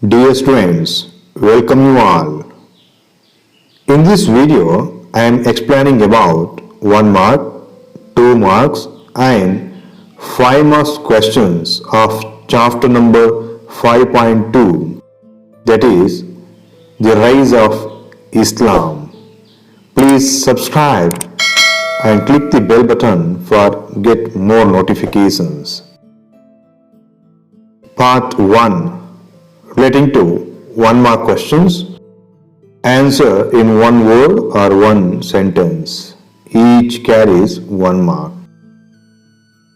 Dear students, welcome you all. In this video, I am explaining about 1 mark, 2 marks and 5 marks questions of chapter number 5.2, that is the rise of Islam. Please subscribe and click the bell button for get more notifications. Part 1, relating to 1 mark questions. Answer in one word or one sentence. Each carries 1 mark.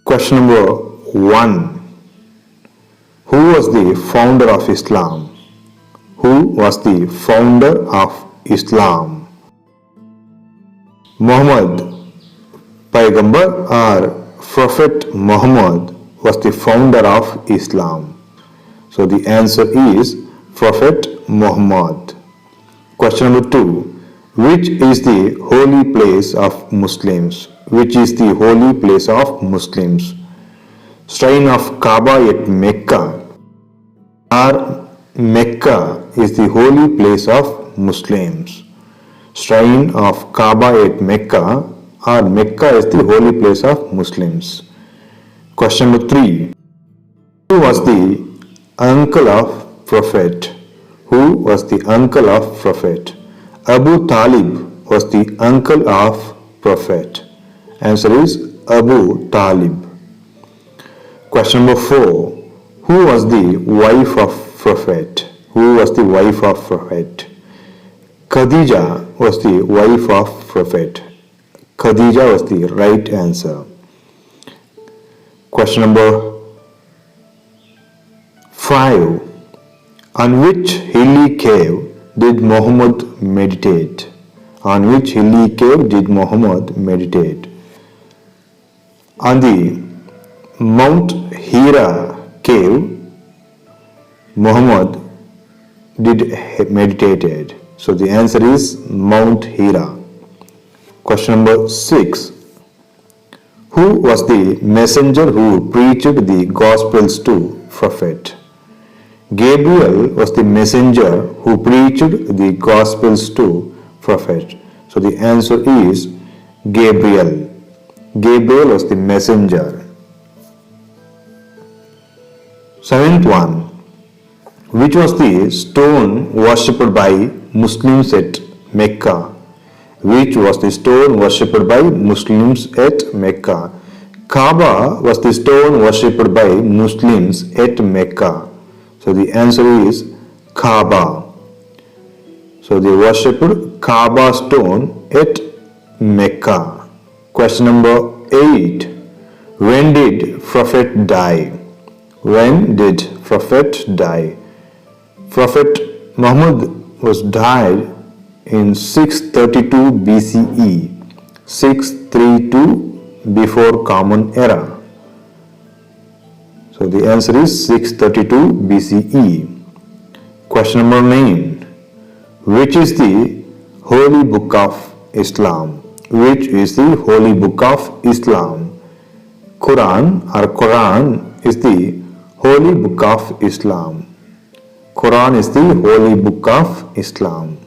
Question number 1. Who was the founder of Islam? Who was the founder of Islam? Muhammad, Paygambir or Prophet Muhammad was the founder of Islam. So the answer is Prophet Muhammad. Question number 2. Which is the holy place of Muslims? Which is the holy place of Muslims? Shrine of Kaaba at Mecca, or Mecca is the holy place of Muslims? Shrine of Kaaba at Mecca, or Mecca is the holy place of Muslims? Question number 3. Who was the uncle of Prophet? Who was the uncle of Prophet? Abu Talib was the uncle of Prophet. Answer is Abu Talib. Question number 4. Who was the wife of Prophet? Who was the wife of Prophet? Khadija was the wife of Prophet. Khadija was the right answer. Question number 5. On which hilly cave did Muhammad meditate? On which hilly cave did Muhammad meditate? On the Mount Hira cave, Muhammad did meditated. So the answer is Mount Hira. Question number 6. Who was the messenger who preached the Gospels to Prophet? Gabriel was the messenger who preached the Gospels to Prophet. So the answer is Gabriel. Gabriel was the messenger. 7th one. Which was the stone worshipped by Muslims at Mecca? Which was the stone worshipped by Muslims at Mecca? Kaaba was the stone worshipped by Muslims at Mecca. So the answer is Kaaba. So they worshipped Kaaba stone at Mecca. Question number 8. When did Prophet die? When did Prophet die? Prophet Muhammad was died in 632 BCE, 632 before Common Era. So the answer is 632 BCE. Question number 9. Which is the holy book of Islam? Which is the holy book of Islam? Quran is the holy book of Islam. Quran is the holy book of Islam.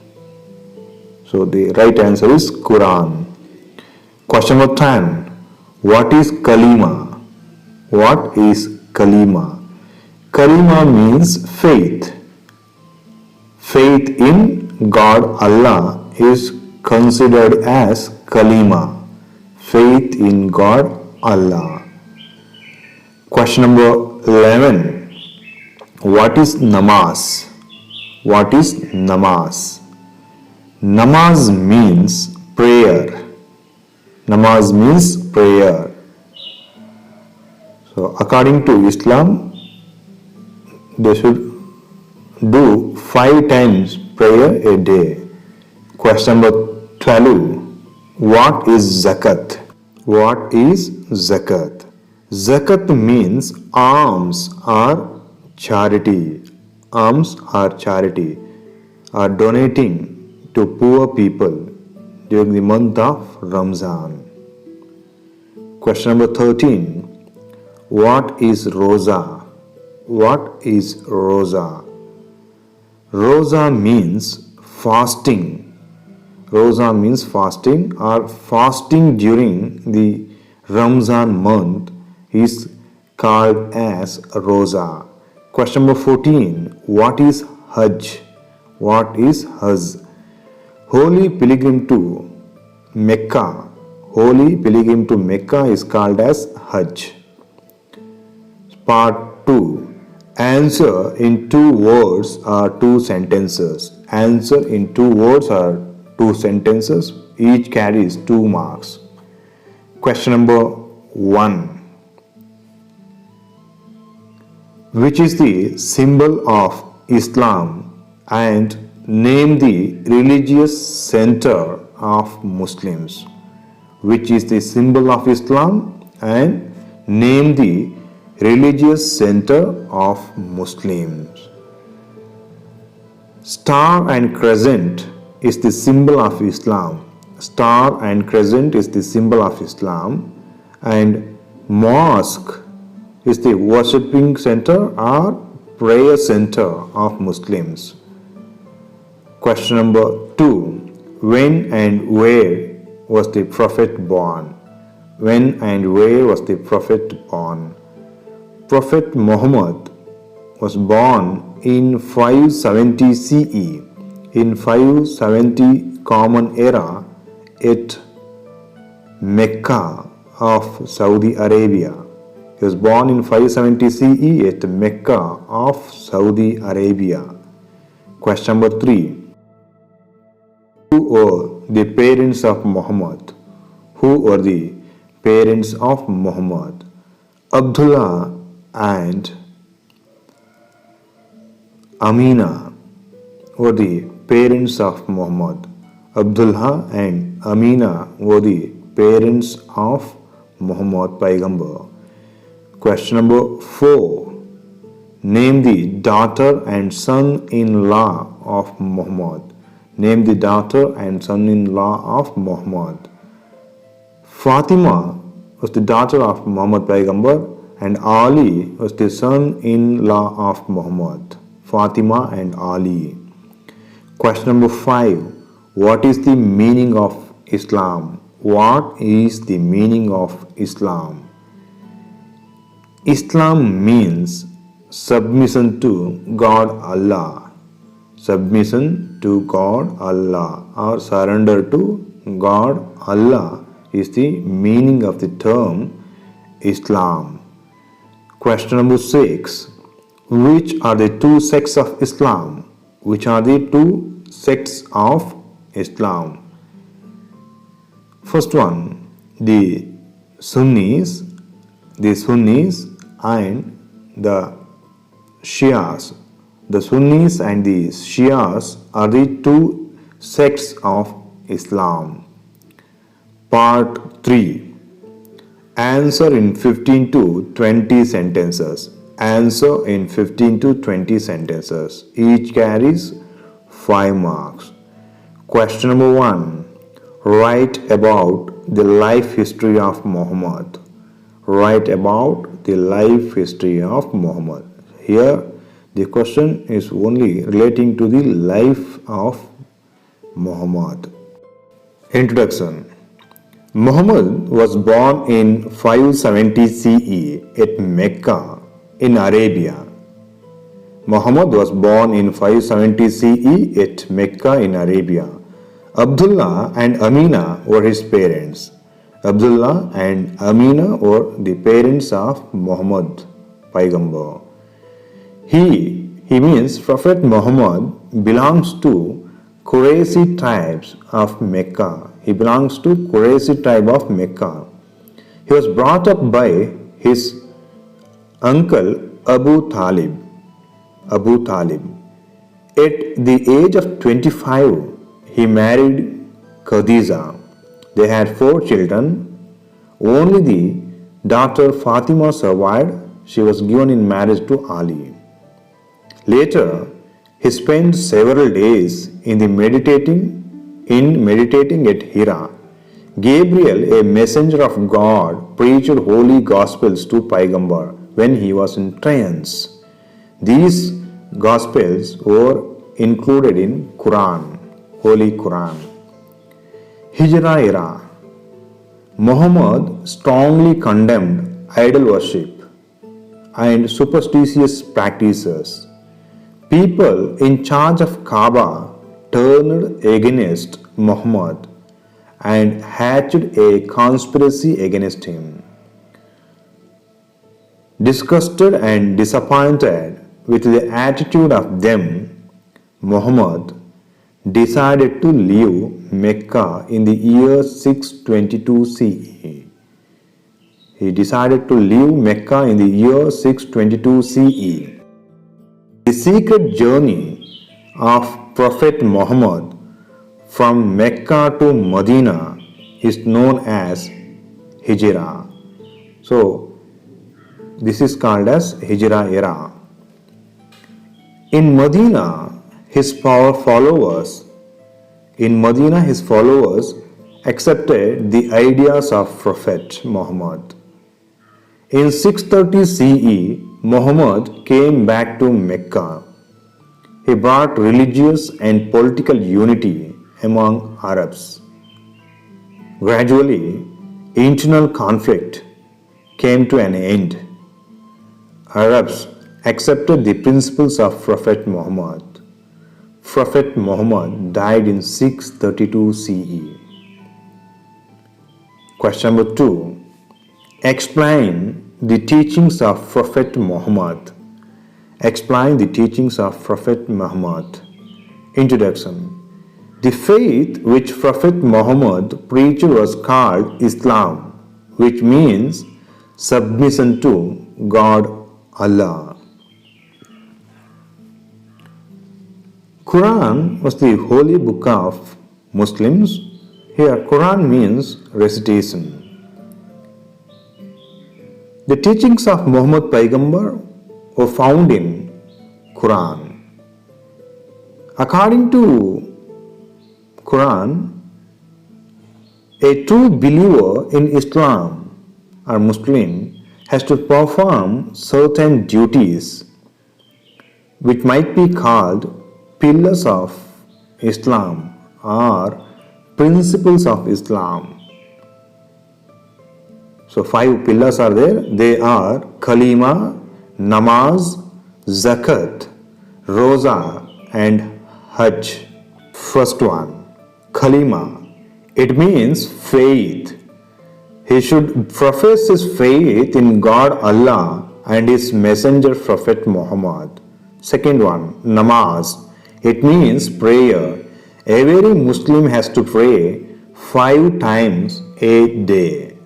So the right answer is Quran. Question number 10. What is Kalima? What is Kalima? Kalima means faith. Faith in God Allah is considered as Kalima. Faith in God Allah. Question number 11. What is namaz? What is namaz? Namaz means prayer. Namaz means prayer. So according to Islam, they should do 5 times prayer a day. Question number 12. What is zakat? What is zakat? Zakat means alms or charity. Alms or charity, or donating to poor people during the month of Ramzan. Question number 13. What is Roza? What is Roza? Rosa means fasting. Rosa means fasting or fasting during the Ramzan month is called as Rosa. Question number 14. What is Hajj? What is Hajj? Holy pilgrim to Mecca. Holy pilgrim to Mecca is called as Hajj. Part 2. Answer in 2 words or 2 sentences. Answer in 2 words or 2 sentences. Each carries 2 marks. Question number 1. Which is the symbol of Islam and name the religious center of Muslims? Which is the symbol of Islam and name the religious center of Muslims? Star and crescent is the symbol of Islam. Star and crescent is the symbol of Islam, and mosque is the worshipping center or prayer center of Muslims. Question number 2. When and where was the Prophet born? When and where was the Prophet born? Prophet Muhammad was born in 570 CE, in 570 Common Era at Mecca of Saudi Arabia. He was born in 570 CE at Mecca of Saudi Arabia. Question number 3. Who were the parents of Muhammad? Who were the parents of Muhammad? Abdullah and Amina were the parents of Muhammad. Abdullah and Amina were the parents of Muhammad Paigambar. Question number 4. Name the daughter and son-in-law of Muhammad. Name the daughter and son-in-law of Muhammad. Fatima was the daughter of Muhammad Paigambar and Ali was the son-in-law of Muhammad. Fatima and Ali. Question number 5. What is the meaning of Islam? What is the meaning of Islam? Islam means submission to God Allah. Submission to God Allah or surrender to God Allah is the meaning of the term Islam. Question number 6. Which are the 2 sects of Islam? Which are the 2 sects of Islam? First one, the Sunnis and the Shias. The Sunnis and the Shias are the 2 sects of Islam. Part 3. Answer in 15 to 20 sentences. Answer in 15 to 20 sentences. Each carries 5 marks. Question number 1. Write about the life history of Muhammad. Write about the life history of Muhammad. Here the question is only relating to the life of Muhammad. Introduction. Muhammad was born in 570 CE at Mecca in Arabia. Muhammad was born in 570 CE at Mecca in Arabia. Abdullah and Amina were his parents. Abdullah and Amina were the parents of Muhammad Paigambar. He means Prophet Muhammad belongs to Qurayshi tribes of Mecca. He belongs to Qurayshi tribe of Mecca. He was brought up by his uncle Abu Talib. At the age of 25, he married Khadija. They had 4 children. Only the daughter Fatima survived. She was given in marriage to Ali. Later, he spent several days in meditating at Hira. Gabriel, a messenger of God, preached holy gospels to Paigambar when he was in trance. These gospels were included in Quran, Holy Quran. Hijra era. Muhammad strongly condemned idol worship and superstitious practices. People in charge of Kaaba turned against Muhammad and hatched a conspiracy against him. Disgusted and disappointed with the attitude of them, Muhammad decided to leave Mecca in the year 622 CE. He decided to leave Mecca in the year 622 CE. The secret journey of Prophet Muhammad from Mecca to Medina is known as Hijra. So, this is called as Hijra era. In Medina, his followers accepted the ideas of Prophet Muhammad. In 630 CE, Muhammad came back to Mecca. He brought religious and political unity among Arabs. Gradually, internal conflict came to an end. Arabs accepted the principles of Prophet Muhammad. Prophet Muhammad died in 632 CE. Question number 2. Explain the teachings of Prophet Muhammad. Explain the teachings of Prophet Muhammad. Introduction. The faith which Prophet Muhammad preached was called Islam, which means submission to God Allah. Quran was the holy book of Muslims. Here Quran means recitation. The teachings of Muhammad Paigambar were found in Quran. According to Quran, a true believer in Islam or Muslim has to perform certain duties which might be called pillars of Islam or principles of Islam. So 5 pillars are there. They are Kalima, Namaz, Zakat, Roza and Hajj. First one, Kalima. It means faith. He should profess his faith in God Allah and His Messenger Prophet Muhammad. Second one, Namaz. It means prayer. Every Muslim has to pray 5 times a day.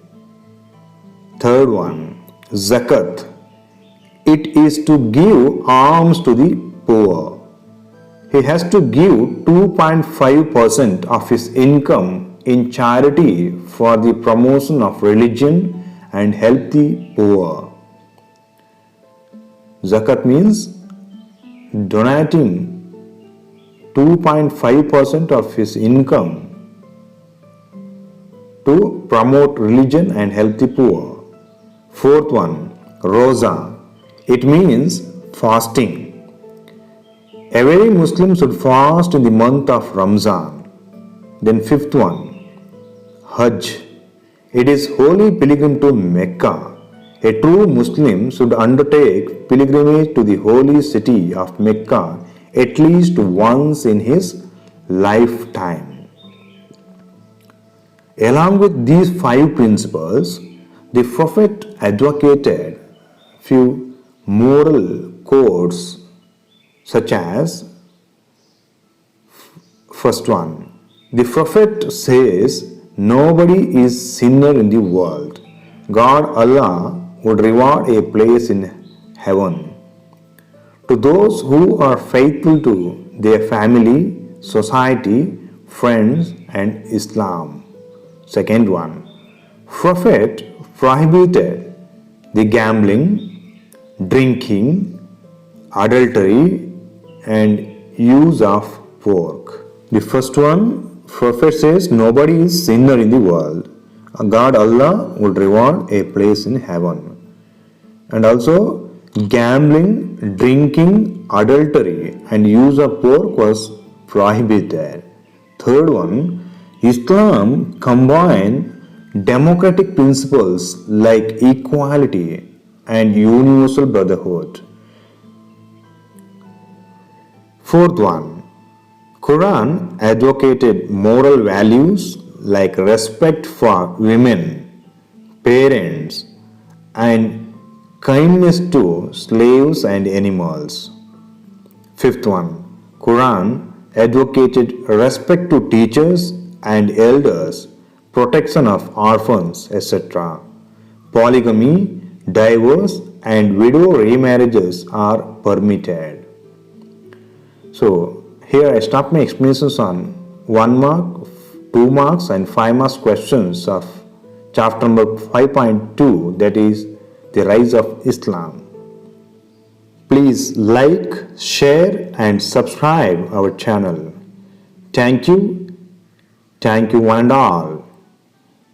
Third one, Zakat. It is to give alms to the poor. He has to give 2.5% of his income in charity for the promotion of religion and help the poor. Zakat means donating 2.5% of his income to promote religion and help the poor. Fourth one, Roza. It means fasting. Every Muslim should fast in the month of Ramzan. Then fifth one, Hajj. It is holy pilgrim to Mecca. A true Muslim should undertake pilgrimage to the holy city of Mecca at least once in his lifetime. Along with these 5 principles, the Prophet advocated few moral codes such as, first one, the Prophet says nobody is sinner in the world. God Allah would reward a place in heaven to those who are faithful to their family, society, friends and Islam. Second one, Prophet prohibited the gambling, drinking, adultery and use of pork. The first one, Prophet says nobody is sinner in the world. God Allah would reward a place in heaven. And also gambling, drinking, adultery and use of pork was prohibited. Third one, Islam combined democratic principles like equality and universal brotherhood. Fourth one, Quran advocated moral values like respect for women, parents, and kindness to slaves and animals. Fifth one, Quran advocated respect to teachers and elders, protection of orphans, etc. Polygamy, divorce, and widow remarriages are permitted. So here I stop my explanations on 1 mark, 2 marks and 5 marks questions of chapter number 5.2, that is the rise of Islam. Please like, share and subscribe our channel. Thank you one and all.